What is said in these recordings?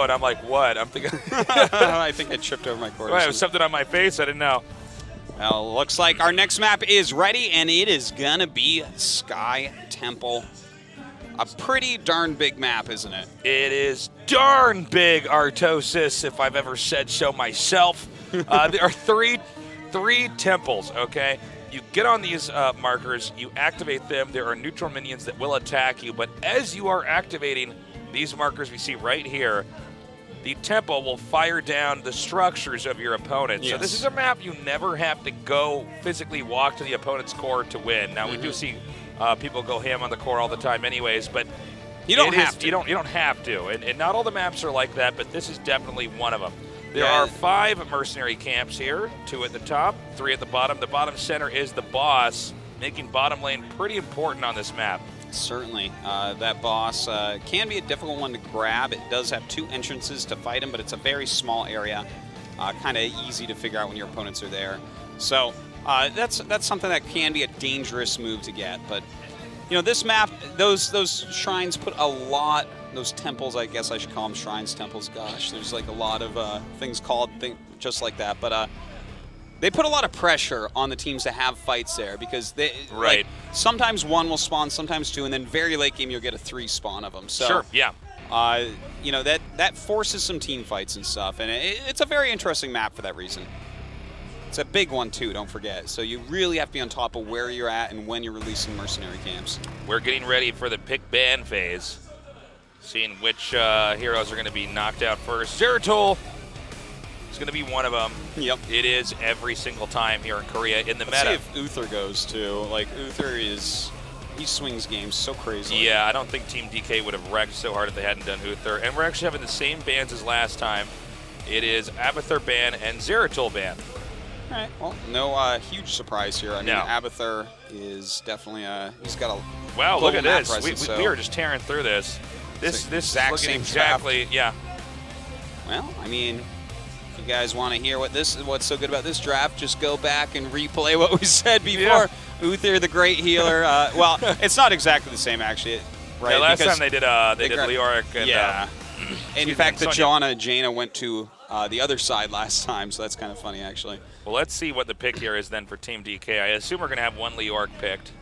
And I'm like, what? I'm thinking. I think I tripped over my cord. Well, it was something on my face. I didn't know. Well, looks like our next map is ready, and it is going to be Sky Temple. A pretty darn big map, isn't it? It is darn big, Artosis, if I've ever said so myself. There are three temples, okay? You get on these markers, you activate them. There are neutral minions that will attack you, but as you are activating these markers we see right here, the temple will fire down the structures of your opponent. Yes. So this is a map you never have to go physically walk to the opponent's core to win. Now, we do see people go ham on the core all the time anyways, but you don't have to. You don't have to. And not all the maps are like that, but this is definitely one of them. There are 5 mercenary camps here, 2 at the top, 3 at the bottom. The bottom center is the boss, making bottom lane pretty important on this map. Certainly. That boss can be a difficult one to grab. It does have 2 entrances to fight him, but it's a very small area. Kind of easy to figure out when your opponents are there. So that's something that can be a dangerous move to get. But, you know, this map, those shrines put a lot, those temples, I guess I should call them shrines, temples. Gosh, there's like a lot of things called just like that. But they put a lot of pressure on the teams to have fights there because they like, sometimes 1 will spawn, sometimes 2, and then very late game you'll get a 3 spawn of them. So, sure, yeah. You know, that forces some team fights and stuff, and it's a very interesting map for that reason. It's a big one too, don't forget. So you really have to be on top of where you're at and when you're releasing mercenary camps. We're getting ready for the pick ban phase, seeing which heroes are going to be knocked out first. Zeratul is going to be one of them. Yep. It is every single time here in Korea in the Let's meta. see if Uther goes too. Like Uther he swings games so crazily. Yeah, I don't think Team DK would have wrecked so hard if they hadn't done Uther. And we're actually having the same bans as last time. It is Abathur ban and Zeratul ban. All right. Well, no huge surprise here. I mean, Abathur is definitely he's got a wow. Look at this. Presence, we are just tearing through this. This exact same exactly. draft. Yeah. Well, I mean, if you guys want to hear what's so good about this draft, just go back and replay what we said before. Yeah. Uther, the great healer. Well, it's not exactly the same actually, right? Yeah, last time they did Leoric and yeah. In fact, the Jaina went to the other side last time, so that's kind of funny actually. Well, let's see what the pick here is then for Team DK. I assume we're going to have 1 Leoric picked.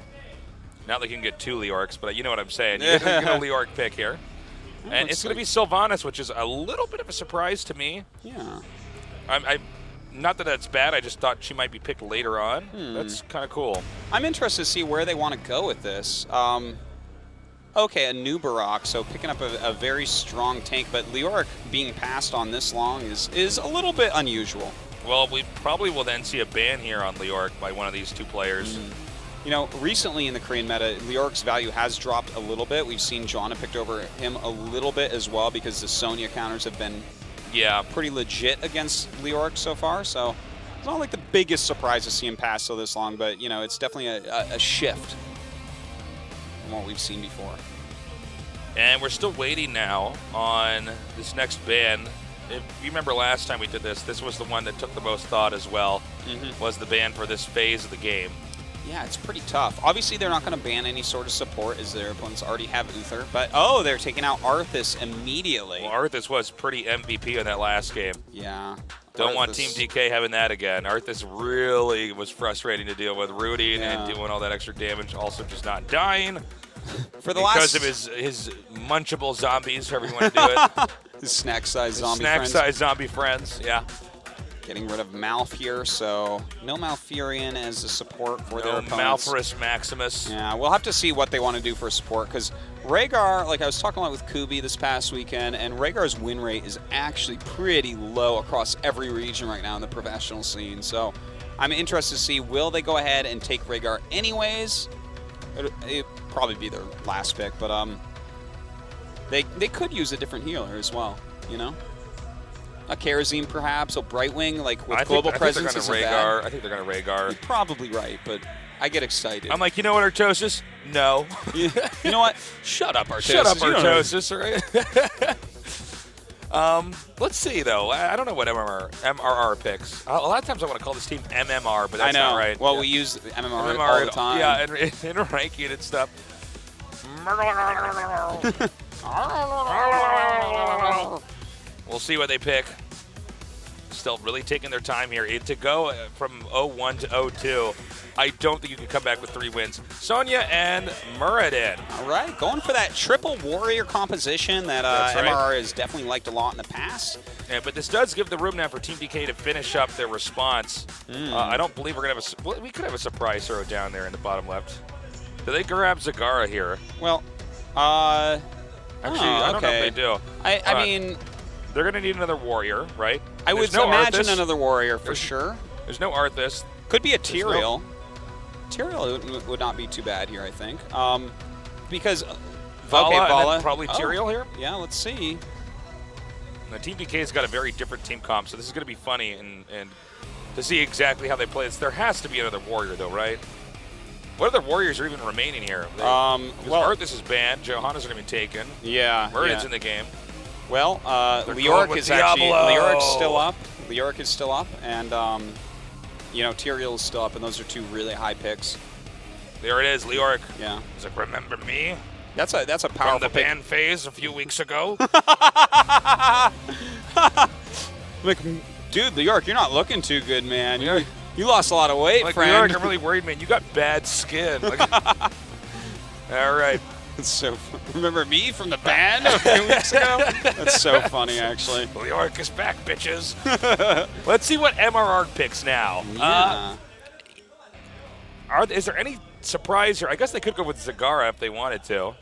Not that you can get 2 Leorics, but you know what I'm saying. You're going to get a Leoric pick here. And it's going to be Sylvanas, which is a little bit of a surprise to me. Yeah. Not that that's bad. I just thought she might be picked later on. That's kind of cool. I'm interested to see where they want to go with this. Okay, a new Barak, so picking up a very strong tank, but Leoric being passed on this long is a little bit unusual. Well, we probably will then see a ban here on Leoric by one of these 2 players. You know, recently in the Korean meta, Leoric's value has dropped a little bit. We've seen Jaina picked over him a little bit as well because the Sonya counters have been pretty legit against Leoric so far. So it's not like the biggest surprise to see him pass so this long, but, you know, it's definitely a shift from what we've seen before. And we're still waiting now on this next ban. If you remember last time we did this was the one that took the most thought as well, was the ban for this phase of the game. Yeah, it's pretty tough. Obviously, they're not going to ban any sort of support as their opponents already have Uther, but they're taking out Arthas immediately. Well, Arthas was pretty MVP in that last game. Yeah. Don't want Team DK having that again. Arthas really was frustrating to deal with, rooting and doing all that extra damage, also just not dying. Because of his munchable zombies, however you want to do it. His snack-sized zombie friends. Snack-sized zombie friends, yeah. Getting rid of Malf here, so no Malfurion as a support for their opponents. Malphorus Maximus. Yeah, we'll have to see what they want to do for support, because Rhaegar, like I was talking about with Kubi this past weekend, and Rhaegar's win rate is actually pretty low across every region right now in the professional scene. So I'm interested to see, will they go ahead and take Rhaegar anyways? It'd probably be their last pick, but they could use a different healer as well, you know? A Kerosene, perhaps, a Brightwing, like with global presence. I think they're going to Rhaegar. You're probably right, but I get excited. I'm like, you know what, Artosis? No. You know what? Shut up, Artosis. Shut up, Artosis, right? Let's see, though. I don't know what MRR picks. A lot of times I want to call this team MMR, but that's not right. Well, we use MMR all the time. Yeah, in ranking and stuff. We'll see what they pick. Still really taking their time here. To go from 0-1 to 0-2, I don't think you can come back with 3 wins. Sonya and Muradin. All right, going for that triple warrior composition that MRR has definitely liked a lot in the past. Yeah, but this does give the room now for Team DK to finish up their response. I don't believe we're going to have we could have a surprise throw down there in the bottom left. Do they grab Zagara here? Well, actually, I don't know if they do. I mean, they're going to need another warrior, right? I would imagine another warrior for sure. There's no Arthas. Could be a Tyrael. Tyrael would not be too bad here, I think. Because Vala, probably Tyrael here. Yeah, let's see. The Team DK's got a very different team comp, so this is going to be funny and to see exactly how they play this. There has to be another warrior, though, right? What other warriors are even remaining here? Well, Arthas is banned. Johanna's going to be taken. Yeah. Muradin's in the game. Well, Leoric is actually Leoric's still up. Leoric is still up, and you know, Tyrael is still up, and those are 2 really high picks. There it is, Leoric. Yeah. He's like, remember me? That's a powerful From the pick. ban phase a few weeks ago. Like, dude, Leoric, you're not looking too good, man. You lost a lot of weight, friend. Leoric, I'm really worried, man. You got bad skin. Like, all right. So, remember me from the band a few weeks ago? That's so funny, actually. Leoric is back, bitches. Let's see what MRR picks now. Yeah. Is there any surprise here? I guess they could go with Zagara if they wanted to.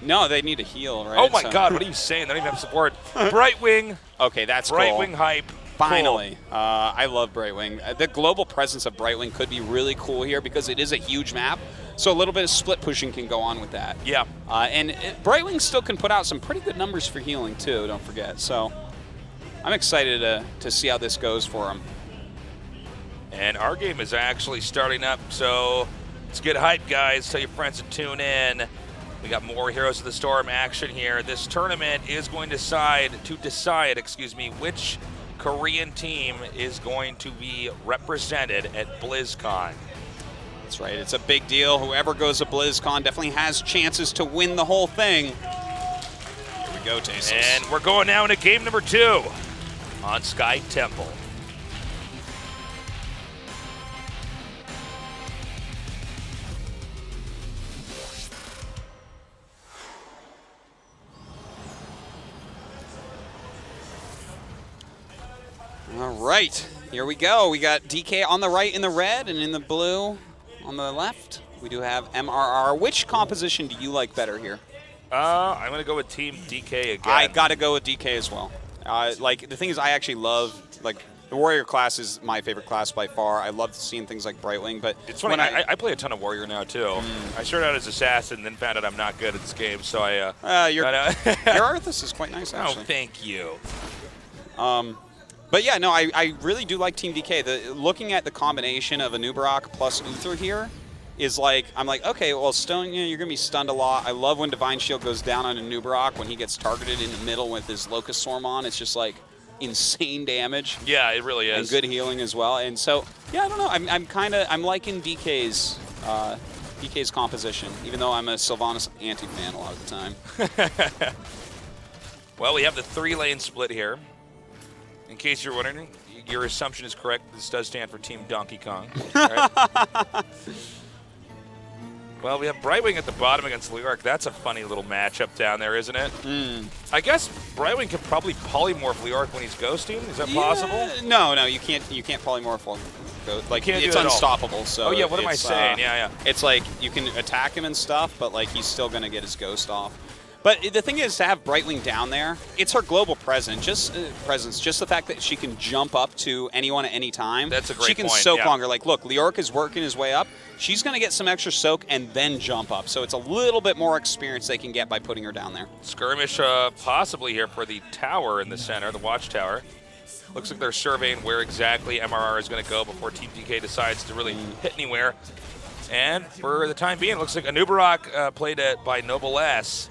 No, they need a heal, right? Oh my God, what are you saying? They don't even have support. Brightwing. Okay, that's cool. Brightwing hype. Finally. Cool. I love Brightwing. The global presence of Brightwing could be really cool here because it is a huge map. So a little bit of split pushing can go on with that. Yeah. And Brightwing still can put out some pretty good numbers for healing too, don't forget. So I'm excited to see how this goes for him. And our game is actually starting up, so let's get hyped, guys. Tell your friends to tune in. We got more Heroes of the Storm action here. This tournament is going to decide, which Korean team is going to be represented at BlizzCon. That's right. It's a big deal. Whoever goes to BlizzCon definitely has chances to win the whole thing. Here we go, Tasos. And we're going now into game number 2 on Sky Temple. All right, here we go. We got DK on the right in the red and in the blue on the left. We do have MRR. Which composition do you like better here? I'm going to go with Team DK again. I got to go with DK as well. Like, the thing is, I actually love, like, the Warrior class is my favorite class by far. I love seeing things like Brightwing, but it's funny, I play a ton of Warrior now, too. I started out as Assassin, then found out I'm not good at this game, so your Arthas is quite nice, actually. Oh, thank you. But yeah, no, I really do like Team DK. Looking at the combination of Anubarak plus Uther here is like, I'm like, okay, well, Stone, you're going to be stunned a lot. I love when Divine Shield goes down on Anubarak when he gets targeted in the middle with his Locust Swarm on. It's just like insane damage. Yeah, it really is. And good healing as well. And so, yeah, I don't know. I'm liking DK's composition, even though I'm a Sylvanas anti-fan a lot of the time. Well, we have the 3-lane split here. In case you're wondering, your assumption is correct. This does stand for Team Donkey Kong. Right? Well, we have Brightwing at the bottom against Leoric. That's a funny little matchup down there, isn't it? I guess Brightwing could probably polymorph Leoric when he's ghosting. Is that possible? No, you can't polymorph. Like, it's unstoppable. So oh yeah, what am I saying? Yeah. It's like you can attack him and stuff, but like he's still gonna get his ghost off. But the thing is, to have Brightwing down there, it's her global presence. Just the fact that she can jump up to anyone at any time. That's a great point. She can soak longer. Like, look, Leoric is working his way up. She's going to get some extra soak and then jump up. So it's a little bit more experience they can get by putting her down there. Skirmish possibly here for the tower in the center, the watchtower. Looks like they're surveying where exactly MRR is going to go before Team DK decides to really hit anywhere. And for the time being, it looks like Anubarak, played by Noblesse,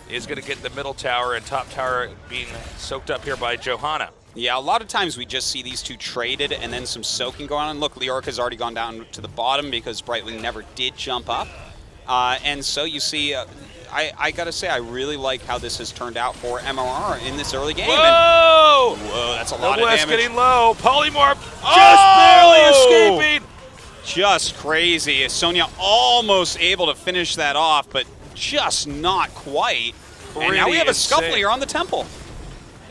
is going to get the middle tower and top tower being soaked up here by Johanna. Yeah, a lot of times we just see these two traded and then some soaking going on. Look, Leoric has already gone down to the bottom because Brightwing never did jump up. And so you see I gotta say, I really like how this has turned out for MRR in this early game. Whoa! Whoa, that's a lot of Noblesse damage. getting low. Polymorph just barely escaping. Just crazy. Sonya almost able to finish that off, but just not quite. And now we have a scuffle here on the temple.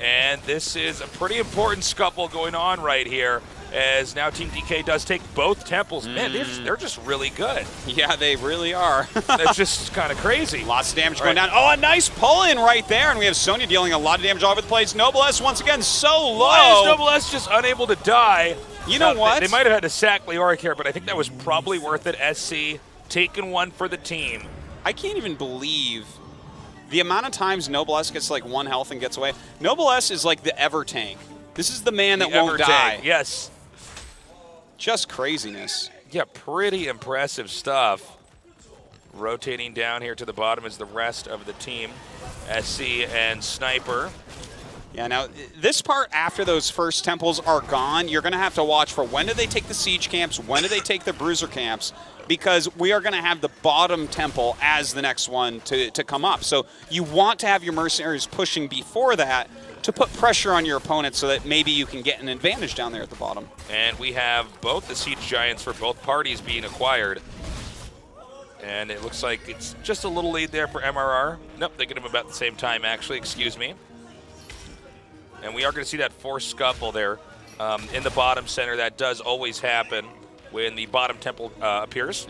And this is a pretty important scuffle going on right here, as now Team DK does take both temples. Man, they're just really good. Yeah, they really are. That's just kind of crazy. Lots of damage going down. Oh, a nice pull-in right there, and we have Sonya dealing a lot of damage all over the place. Noblesse, once again, so low. Why is Noblesse just unable to die? You know what? They might have had to sack Leoric here, but I think that was probably worth it. SC taking one for the team. I can't even believe the amount of times Noblesse gets like 1 health and gets away. Noblesse is like the ever tank. This is the man that won't die. Yes. Just craziness. Yeah, pretty impressive stuff. Rotating down here to the bottom is the rest of the team. SC and Sniper. Yeah, now this part after those first temples are gone, you're going to have to watch for when do they take the siege camps, when do they take the bruiser camps, because we are going to have the bottom temple as the next one to come up. So you want to have your mercenaries pushing before that to put pressure on your opponent so that maybe you can get an advantage down there at the bottom. And we have both the siege giants for both parties being acquired. And it looks like it's just a little lead there for MRR. Nope, they get them about the same time, actually, excuse me. And we are going to see that forced scuffle there in the bottom center. That does always happen when the bottom temple appears.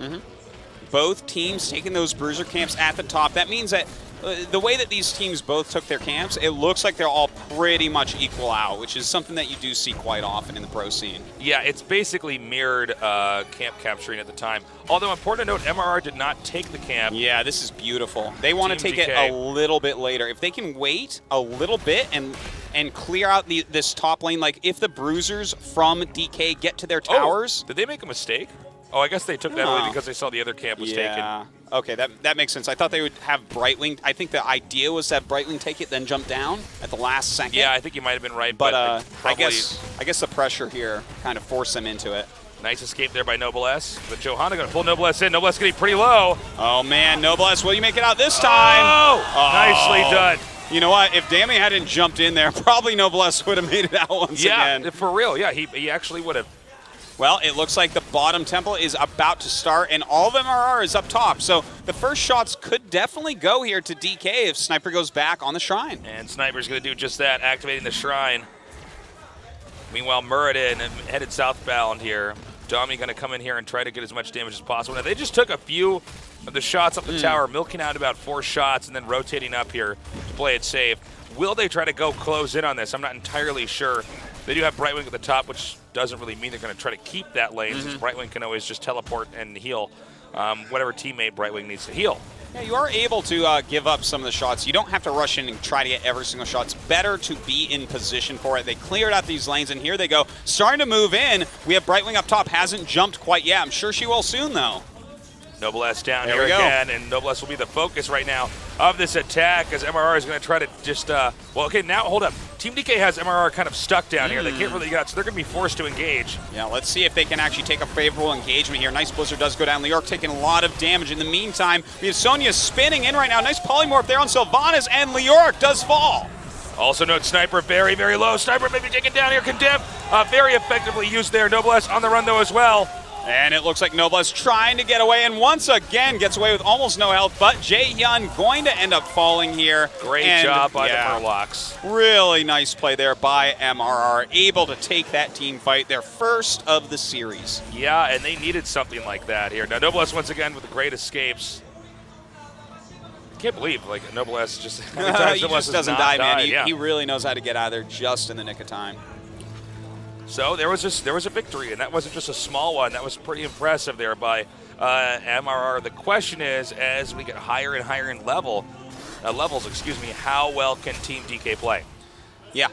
Both teams taking those bruiser camps at the top. That means that the way that these teams both took their camps, it looks like they're all pretty much equal out, which is something that you do see quite often in the pro scene. Yeah, it's basically mirrored camp capturing at the time. Although important to note, MRR did not take the camp. Yeah, this is beautiful. They want to take it a little bit later. If they can wait a little bit and clear out this top lane, like if the bruisers from DK get to their towers. Did they make a mistake? Oh, I guess they took that away because they saw the other camp was taken. Okay, that makes sense. I thought they would have Brightwing. I think the idea was to have Brightwing take it, then jump down at the last second. Yeah, I think you might have been right. But I guess the pressure here kind of forced them into it. Nice escape there by Noblesse. But Johanna going to pull Noblesse in. Noblesse getting pretty low. Oh, man, Noblesse, will you make it out this time? Oh, nicely done. You know what? If Dami hadn't jumped in there, probably Noblesse would have made it out once again. Yeah, for real. Yeah, he actually would have. Well, it looks like the bottom temple is about to start, and all of MRR is up top. So the first shots could definitely go here to DK if Sniper goes back on the shrine. And Sniper's going to do just that, activating the shrine. Meanwhile, Muradin headed southbound here. Dami going to come in here and try to get as much damage as possible. Now, they just took a few of the shots up the tower, milking out about 4 shots, and then rotating up here to play it safe. Will they try to go close in on this? I'm not entirely sure. They do have Brightwing at the top, which doesn't really mean they're going to try to keep that lane, since Brightwing can always just teleport and heal whatever teammate Brightwing needs to heal. Yeah, you are able to give up some of the shots. You don't have to rush in and try to get every single shot. It's better to be in position for it. They cleared out these lanes, and here they go. Starting to move in. We have Brightwing up top. Hasn't jumped quite yet. I'm sure she will soon, though. Noblesse down here again, and Noblesse will be the focus right now of this attack, as MRR is going to try to just, well, okay, now, hold up. Team DK has MRR kind of stuck down here. They can't really get out, so they're going to be forced to engage. Yeah, let's see if they can actually take a favorable engagement here. Nice Blizzard does go down. Leoric taking a lot of damage. In the meantime, we have Sonya spinning in right now. Nice polymorph there on Sylvanas, and Leoric does fall. Also note Sniper very, very low. Sniper may be taken down here. Condemn very effectively used there. Noblesse on the run, though, as well. And it looks like Noblesse trying to get away, and once again gets away with almost no health, but Jaehyun going to end up falling here. Great job by the Murlocs. Really nice play there by MRR, able to take that team fight, their first of the series. Yeah, and they needed something like that here. Now Noblesse once again with the great escapes. Can't believe, like, Noblesse just, he just doesn't die, man. He really knows how to get out of there just in the nick of time. So there was a victory, and that wasn't just a small one. That was pretty impressive there by MRR. The question is, as we get higher and higher in levels, how well can Team DK play? Yeah,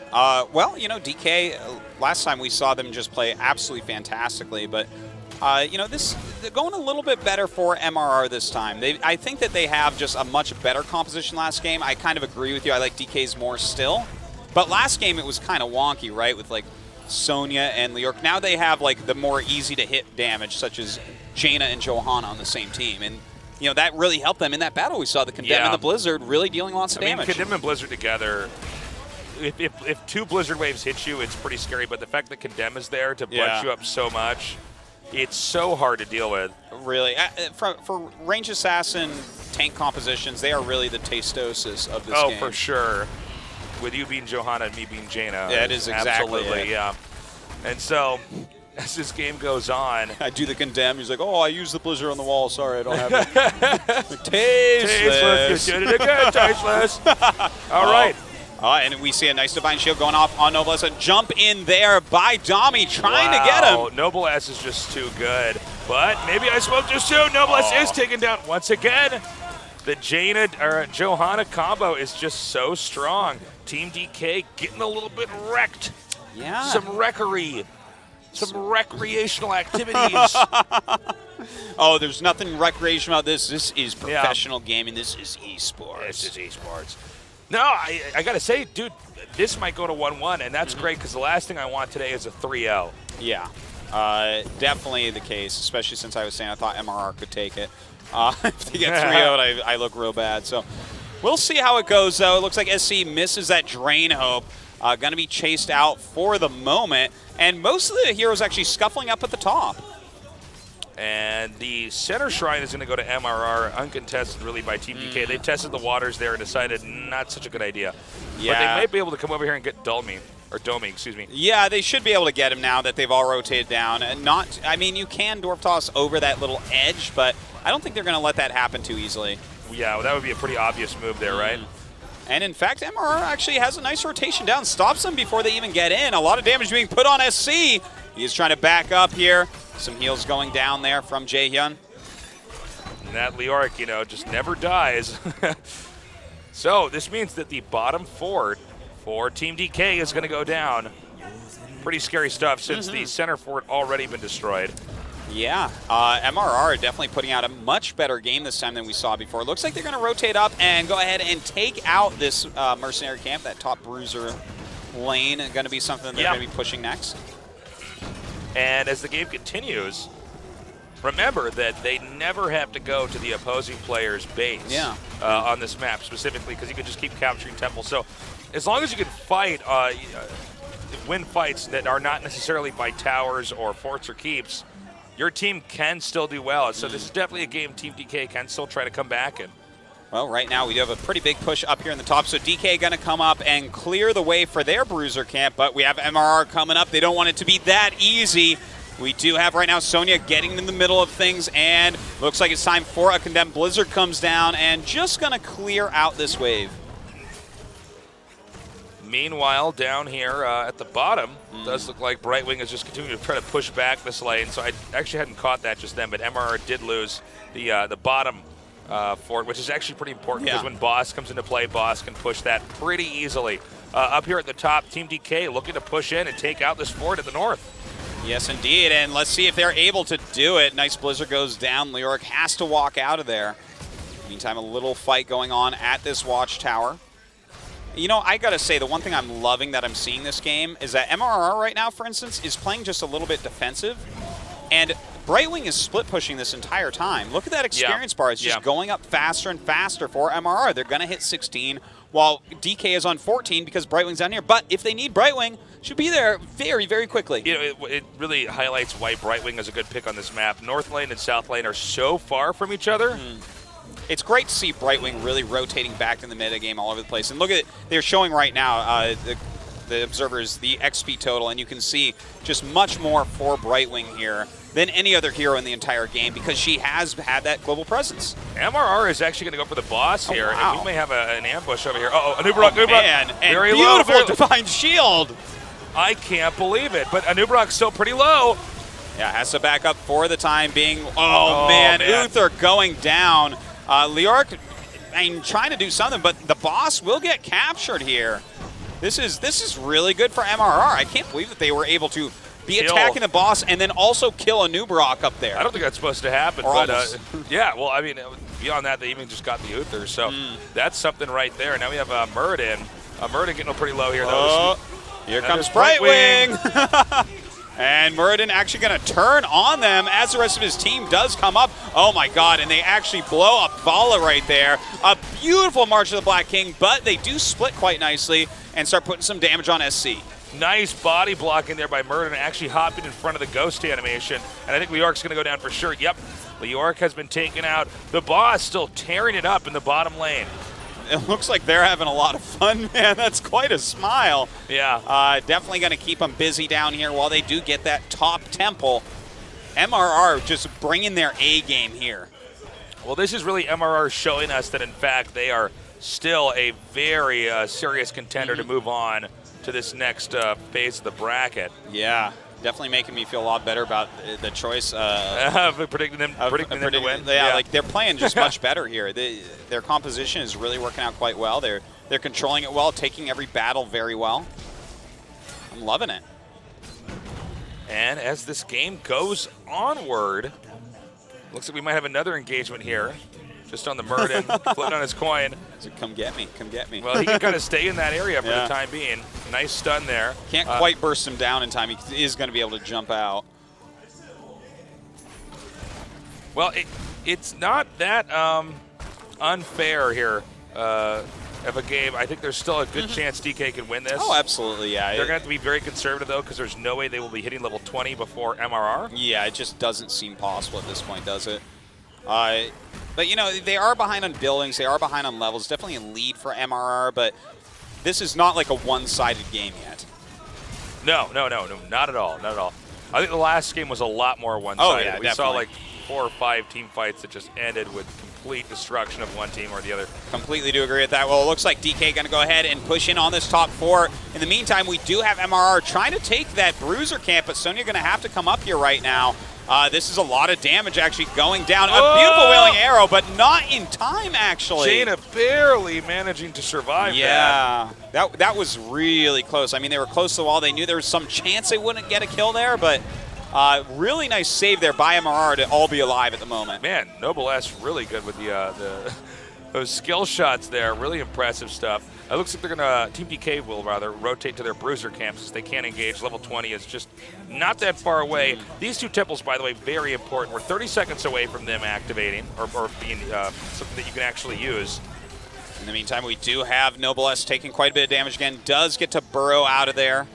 well, you know, DK, last time we saw them just play absolutely fantastically, but you know, they're going a little bit better for MRR this time. I think that they have just a much better composition last game. I kind of agree with you. I like DK's more still. But last game it was kind of wonky, right, with like Sonya and Leoric. Now they have like the more easy to hit damage, such as Jaina and Johanna on the same team. And you know, that really helped them in that battle. We saw the Condemn and the Blizzard really dealing lots of damage. Condemn and Blizzard together, if 2 Blizzard waves hit you, it's pretty scary. But the fact that Condemn is there to bunch you up so much, it's so hard to deal with. Really. For range assassin tank compositions, they are really the tastosis of this game. Oh, for sure. With you being Johanna and me being Jaina. That is exactly absolutely, yeah. And so, as this game goes on, I do the Condemn. He's like, oh, I used the Blizzard on the wall. Sorry, I don't have it. Tasteless. You did it again, Tasteless. All right. And we see a nice Divine Shield going off on Noblesse. A jump in there by Dami, trying to get him. Noblesse is just too good. But maybe I spoke too soon. Noblesse is taken down once again. The Johanna combo is just so strong. Team DK getting a little bit wrecked. Yeah. Some wreckery. Some recreational activities. Oh, there's nothing recreational about this. This is professional gaming. This is esports. This is esports. No, I got to say, dude, this might go to 1-1, and that's great because the last thing I want today is a 3-0. Yeah, definitely the case, especially since I was saying I thought MRR could take it. If they get 3-0, I look real bad. So we'll see how it goes, though. It looks like SC misses that Drain Hope. Going to be chased out for the moment, and most of the heroes actually scuffling up at the top. And the center shrine is going to go to MRR, uncontested really by Team DK. They tested the waters there and decided not such a good idea. Yeah. But they might be able to come over here and get Domi, excuse me. Yeah, they should be able to get him now that they've all rotated down. And I mean, you can Dwarf Toss over that little edge, but I don't think they're going to let that happen too easily. Yeah, well, that would be a pretty obvious move there, right? And in fact, MRR actually has a nice rotation down, stops them before they even get in. A lot of damage being put on SC. He's trying to back up here. Some heals going down there from Jaehyun. And that Leoric, just never dies. So this means that the bottom fort for Team DK is going to go down. Pretty scary stuff since the center fort already been destroyed. Yeah, MRR definitely putting out a much better game this time than we saw before. Looks like they're going to rotate up and go ahead and take out this mercenary camp. That top bruiser lane is going to be something they're going to be pushing next. And as the game continues, remember that they never have to go to the opposing player's base on this map specifically, because you can just keep capturing temples. So as long as you can fight, win fights that are not necessarily by towers or forts or keeps, your team can still do well. So this is definitely a game Team DK can still try to come back in. Well, right now we do have a pretty big push up here in the top, so DK going to come up and clear the way for their bruiser camp, but we have MRR coming up. They don't want it to be that easy. We do have right now Sonya getting in the middle of things, and looks like it's time for a Condemned. Blizzard comes down and just going to clear out this wave. Meanwhile, down here at the bottom, does look like Brightwing is just continuing to try to push back this lane. So I actually hadn't caught that just then, but MRR did lose the bottom fort, which is actually pretty important because when Boss comes into play, Boss can push that pretty easily. Up here at the top, Team DK looking to push in and take out this fort at the north. Yes, indeed, and let's see if they're able to do it. Nice Blizzard goes down. Leoric has to walk out of there. Meantime, a little fight going on at this watchtower. You know, I gotta say, the one thing I'm loving that I'm seeing this game is that MRR right now, for instance, is playing just a little bit defensive, and Brightwing is split pushing this entire time. Look at that experience bar. It's just going up faster and faster for MRR. They're gonna hit 16, while DK is on 14 because Brightwing's down here. But if they need Brightwing, should be there very, very quickly. You know, it really highlights why Brightwing is a good pick on this map. North lane and south lane are so far from each other. It's great to see Brightwing really rotating back in the meta game all over the place. And look at it, they're showing right now, the observers, the XP total, and you can see just much more for Brightwing here than any other hero in the entire game because she has had that global presence. MRR is actually going to go for the boss here, wow. and we may have an ambush over here. Anubrak, man, and very beautiful low. Divine Shield. I can't believe it, but Anubrak's still pretty low. Yeah, has to back up for the time being. Oh man, Uther going down. Leoric, I mean, trying to do something, but the boss will get captured here. This is really good for MRR. I can't believe that they were able to be attacking the boss and then also kill a Nubarok up there. I don't think that's supposed to happen, or but yeah, well, I mean, beyond that, they even just got the Uther, so that's something right there. Now we have Muradin. Muradin getting pretty low here, though. Here comes Brightwing. And Muradin actually going to turn on them as the rest of his team does come up. Oh my god, and they actually blow up Vala right there. A beautiful March of the Black King, but they do split quite nicely and start putting some damage on SC. Nice body blocking there by Muradin, actually hopping in front of the ghost animation. And I think Leork's going to go down for sure. Yep, Leork has been taken out. The boss still tearing it up in the bottom lane. It looks like they're having a lot of fun, man. That's quite a smile. Yeah. Definitely going to keep them busy down here while they do get that top temple. MRR just bringing their A game here. Well, this is really MRR showing us that, in fact, they are still a very serious contender to move on to this next phase of the bracket. Yeah. Definitely making me feel a lot better about the choice predicting them to win. Yeah, like they're playing just much better here. Their composition is really working out quite well. They're controlling it well, taking every battle very well. I'm loving it. And as this game goes onward, looks like we might have another engagement here. Just on the Muradin, floating on his coin. So come get me, come get me. Well, he can kind of stay in that area for the time being. Nice stun there. Can't quite burst him down in time. He is going to be able to jump out. Well, it's not that unfair here of a game. I think there's still a good chance DK can win this. Oh, absolutely, yeah. They're going to have to be very conservative, though, because there's no way they will be hitting level 20 before MRR. Yeah, it just doesn't seem possible at this point, does it? But, you know, they are behind on buildings. They are behind on levels. Definitely a lead for MRR, but this is not like a one-sided game yet. No, not at all, not at all. I think the last game was a lot more one-sided. Oh, yeah, we definitely. saw like 4 or 5 team fights that just ended with complete destruction of one team or the other. Completely do agree with that. Well, it looks like DK going to go ahead and push in on this top 4. In the meantime, we do have MRR trying to take that bruiser camp, but Sonya going to have to come up here right now. This is a lot of damage actually going down. A beautiful wailing arrow, but not in time actually. Jaina barely managing to survive that. That was really close. I mean, they were close to the wall. They knew there was some chance they wouldn't get a kill there, but really nice save there by MRR to all be alive at the moment. Man, Noble S really good with the those skill shots there. Really impressive stuff. It looks like they're gonna Team DK will rather rotate to their bruiser camps as they can't engage. Level 20 is just not that far away. These two temples, by the way, very important. We're 30 seconds away from them activating or being something that you can actually use. In the meantime, we do have Noble S taking quite a bit of damage again. Does get to burrow out of there.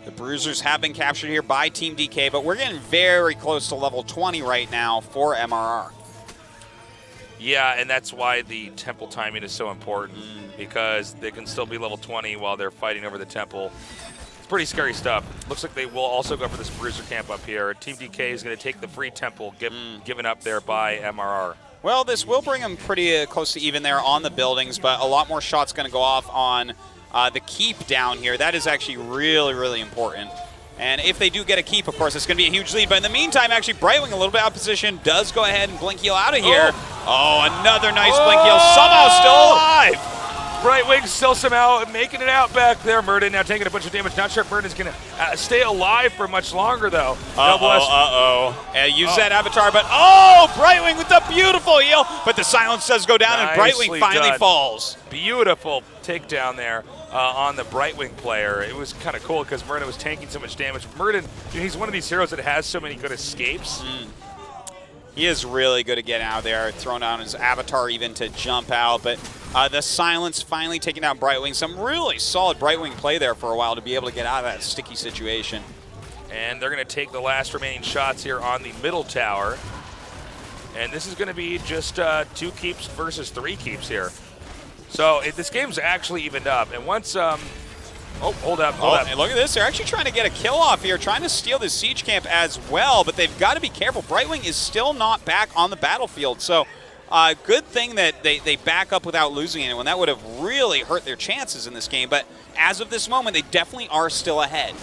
The bruisers have been captured here by Team DK, but we're getting very close to level 20 right now for MRR. Yeah, and that's why the temple timing is so important, because they can still be level 20 while they're fighting over the temple. It's pretty scary stuff. Looks like they will also go for this bruiser camp up here. Team DK is going to take the free temple given up there by MRR. Well, this will bring them pretty close to even there on the buildings, but a lot more shots going to go off on the keep down here. That is actually really important. And if they do get a keep, of course, it's going to be a huge lead. But in the meantime, actually, Brightwing a little bit out of position, does go ahead and blink heal out of here. Oh, another nice blink heal, somehow still alive. Brightwing still somehow making it out back there. Muradin now taking a bunch of damage. Not sure if Muradin's going to stay alive for much longer, though. Use that avatar, but Brightwing with the beautiful heal. But the silence does go down, and Brightwing finally falls. Beautiful takedown there on the Brightwing player. It was kind of cool because Muradin was tanking so much damage. Muradin, he's one of these heroes that has so many good escapes. He is really good at getting out of there, throwing down his avatar even to jump out. But the silence finally taking down Brightwing. Some really solid Brightwing play there for a while to be able to get out of that sticky situation. And they're going to take the last remaining shots here on the middle tower. And this is going to be just 2 keeps versus 3 keeps here. So this game's actually evened up. And once, hold up. And look at this. They're actually trying to get a kill off here, trying to steal the siege camp as well. But they've got to be careful. Brightwing is still not back on the battlefield. So good thing that they back up without losing anyone. That would have really hurt their chances in this game. But as of this moment, they definitely are still ahead.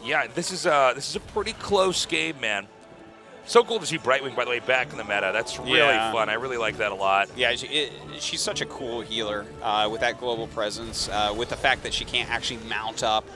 Yeah, this is a pretty close game, man. So cool to see Brightwing, by the way, back in the meta. That's really fun. I really like that a lot. Yeah, she's such a cool healer with that global presence, with the fact that she can't actually mount up.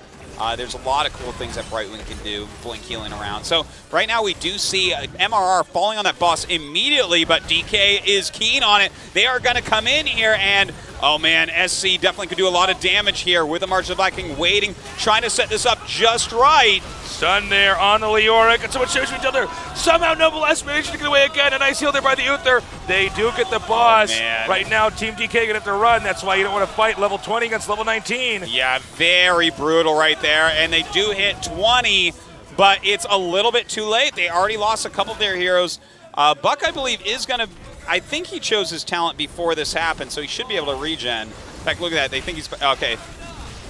There's a lot of cool things that Brightwing can do, blink healing around. So right now we do see MRR falling on that boss immediately, but DK is keen on it. They are going to come in here, and Oh man, SC definitely could do a lot of damage here with the March of the Viking waiting, trying to set this up just right. Stun there on the Leoric, and someone shows me until there. Somehow Noble S managed to get away again. A nice heal there by the Uther. They do get the boss. man. Right now, Team DK gonna have to run. That's why you don't want to fight level 20 against level 19. Yeah, very brutal right there, and they do hit 20, but it's a little bit too late. They already lost a couple of their heroes. Buck, I believe, is going to... I think he chose his talent before this happened, so he should be able to regen. In fact, look at that. They think he's... Okay.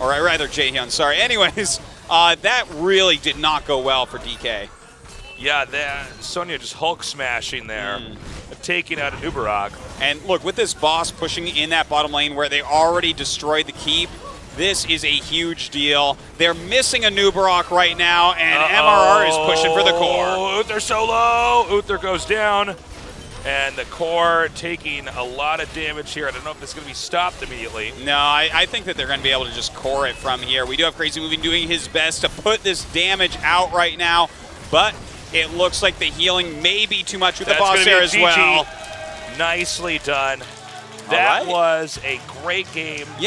Or rather, Jaehyun, sorry. Anyways, that really did not go well for DK. Yeah, Sonya just Hulk smashing there, taking out a Nubarok. And look, with this boss pushing in that bottom lane where they already destroyed the keep, this is a huge deal. They're missing a Nubarok right now, and MRR is pushing for the core. Uther solo. Uther goes down. And the core taking a lot of damage here. I don't know if it's going to be stopped immediately. No, I think that they're going to be able to just core it from here. We do have Crazy Moving doing his best to put this damage out right now, but it looks like the healing may be too much with the boss there as well. Nicely done. That was a great game. Yeah.